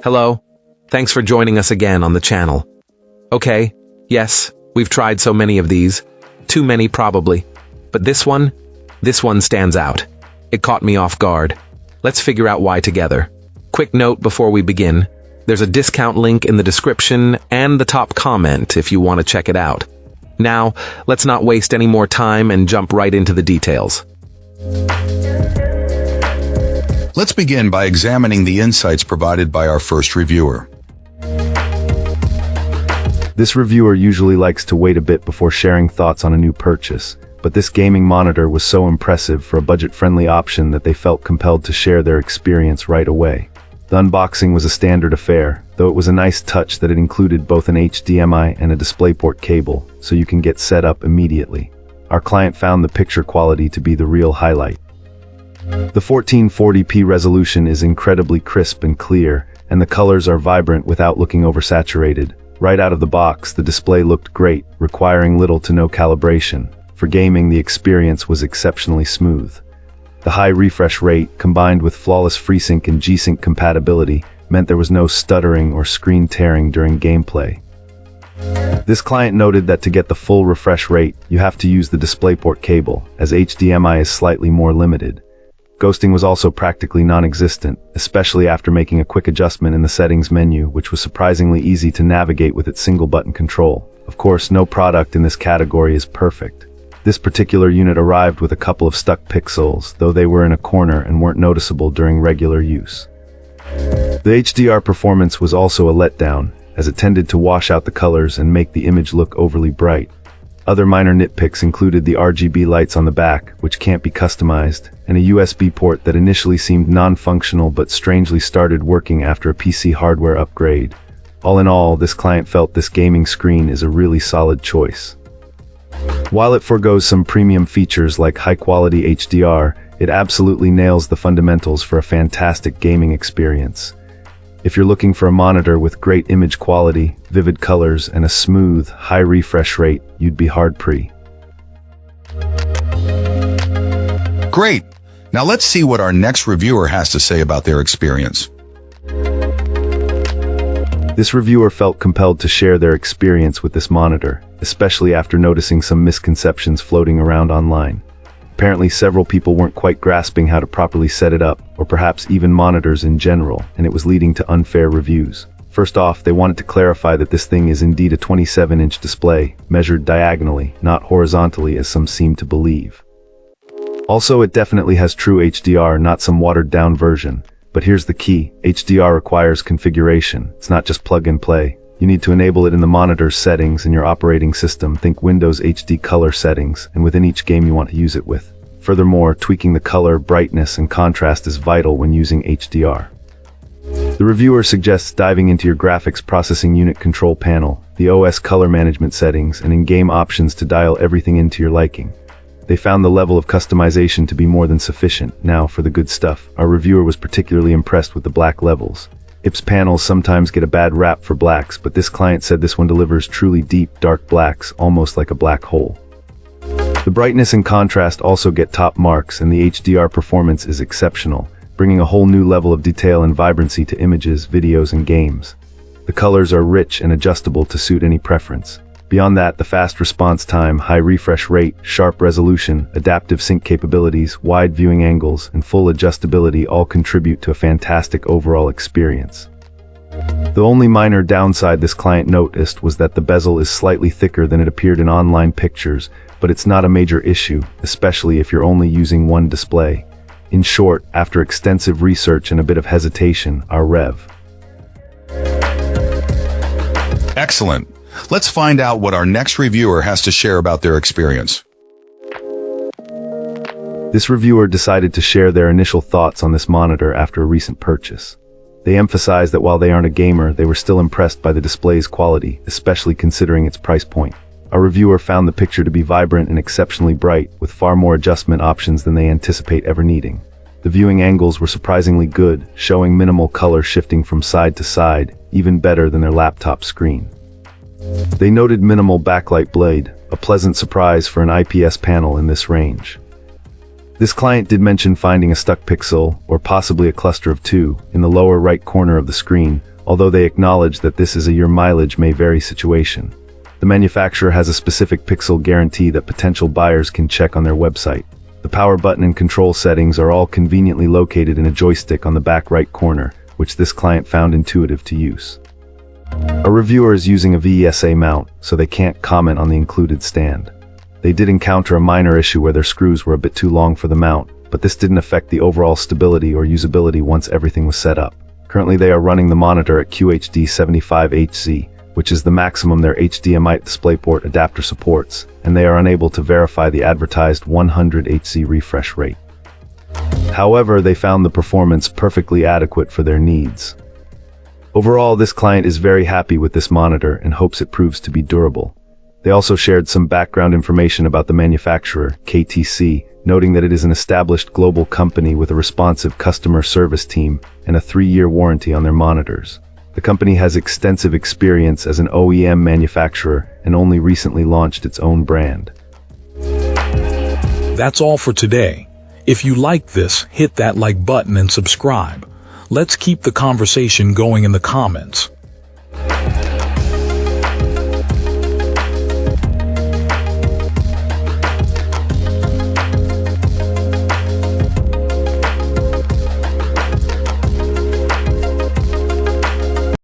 Hello. Thanks for joining us again on the channel. Okay, yes, we've tried so many of these. Too many probably. But this one stands out. It caught me off guard. Let's figure out why together. Quick note before we begin. There's a discount link in the description and the top comment if you want to check it out. Now, let's not waste any more time and jump right into the details. Let's begin by examining the insights provided by our first reviewer. This reviewer usually likes to wait a bit before sharing thoughts on a new purchase, but this gaming monitor was so impressive for a budget-friendly option that they felt compelled to share their experience right away. The unboxing was a standard affair, though it was a nice touch that it included both an HDMI and a DisplayPort cable, so you can get set up immediately. Our client found the picture quality to be the real highlight. The 1440p resolution is incredibly crisp and clear, and the colors are vibrant without looking oversaturated. Right out of the box, the display looked great, requiring little to no calibration. For gaming, the experience was exceptionally smooth. The high refresh rate, combined with flawless FreeSync and G-Sync compatibility, meant there was no stuttering or screen tearing during gameplay. This client noted that to get the full refresh rate, you have to use the DisplayPort cable, as HDMI is slightly more limited. Ghosting was also practically non-existent, especially after making a quick adjustment in the settings menu, which was surprisingly easy to navigate with its single-button control. Of course, no product in this category is perfect. This particular unit arrived with a couple of stuck pixels, though they were in a corner and weren't noticeable during regular use. The HDR performance was also a letdown, as it tended to wash out the colors and make the image look overly bright. Other minor nitpicks included the RGB lights on the back, which can't be customized, and a USB port that initially seemed non-functional but strangely started working after a PC hardware upgrade. All in all, this client felt this gaming screen is a really solid choice. While it forgoes some premium features like high-quality HDR, it absolutely nails the fundamentals for a fantastic gaming experience. If you're looking for a monitor with great image quality, vivid colors, and a smooth, high refresh rate, you'd be hard-pressed. Great! Now let's see what our next reviewer has to say about their experience. This reviewer felt compelled to share their experience with this monitor, especially after noticing some misconceptions floating around online. Apparently, several people weren't quite grasping how to properly set it up, or perhaps even monitors in general, and it was leading to unfair reviews. First off, they wanted to clarify that this thing is indeed a 27-inch display, measured diagonally, not horizontally as some seem to believe. Also, it definitely has true HDR, not some watered-down version. But here's the key: HDR requires configuration. It's not just plug and play. You need to enable it in the monitor's settings in your operating system. Think Windows HD color settings, and within each game you want to use it with. Furthermore, tweaking the color, brightness, and contrast is vital when using HDR. The reviewer suggests diving into your graphics processing unit control panel, the OS color management settings, and in-game options to dial everything into your liking. They found the level of customization to be more than sufficient. Now, for the good stuff. Our reviewer was particularly impressed with the black levels. IPS panels sometimes get a bad rap for blacks, but this client said this one delivers truly deep, dark blacks, almost like a black hole. The brightness and contrast also get top marks, and the HDR performance is exceptional, bringing a whole new level of detail and vibrancy to images, videos, and games. The colors are rich and adjustable to suit any preference. Beyond that, the fast response time, high refresh rate, sharp resolution, adaptive sync capabilities, wide viewing angles, and full adjustability all contribute to a fantastic overall experience. The only minor downside this client noticed was that the bezel is slightly thicker than it appeared in online pictures, but it's not a major issue, especially if you're only using one display. In short, after extensive research and a bit of hesitation, our Rev. Excellent. Let's find out what our next reviewer has to share about their experience. This reviewer decided to share their initial thoughts on this monitor after a recent purchase. They emphasized that while they aren't a gamer, they were still impressed by the display's quality, especially considering its price point. Our reviewer found the picture to be vibrant and exceptionally bright, with far more adjustment options than they anticipate ever needing. The viewing angles were surprisingly good, showing minimal color shifting from side to side, even better than their laptop screen. They noted minimal backlight blade, a pleasant surprise for an IPS panel in this range. This client did mention finding a stuck pixel, or possibly a cluster of two, in the lower right corner of the screen, although they acknowledge that this is a year mileage may vary situation. The manufacturer has a specific pixel guarantee that potential buyers can check on their website. The power button and control settings are all conveniently located in a joystick on the back right corner, which this client found intuitive to use. A reviewer is using a VESA mount, so they can't comment on the included stand. They did encounter a minor issue where their screws were a bit too long for the mount, but this didn't affect the overall stability or usability once everything was set up. Currently they are running the monitor at QHD75HZ, which is the maximum their HDMI DisplayPort adapter supports, and they are unable to verify the advertised 100 Hz refresh rate. However, they found the performance perfectly adequate for their needs. Overall, this client is very happy with this monitor and hopes it proves to be durable. They also shared some background information about the manufacturer, KTC, noting that it is an established global company with a responsive customer service team and a 3-year warranty on their monitors. The company has extensive experience as an OEM manufacturer and only recently launched its own brand. That's all for today. If you liked this, hit that like button and subscribe. Let's keep the conversation going in the comments.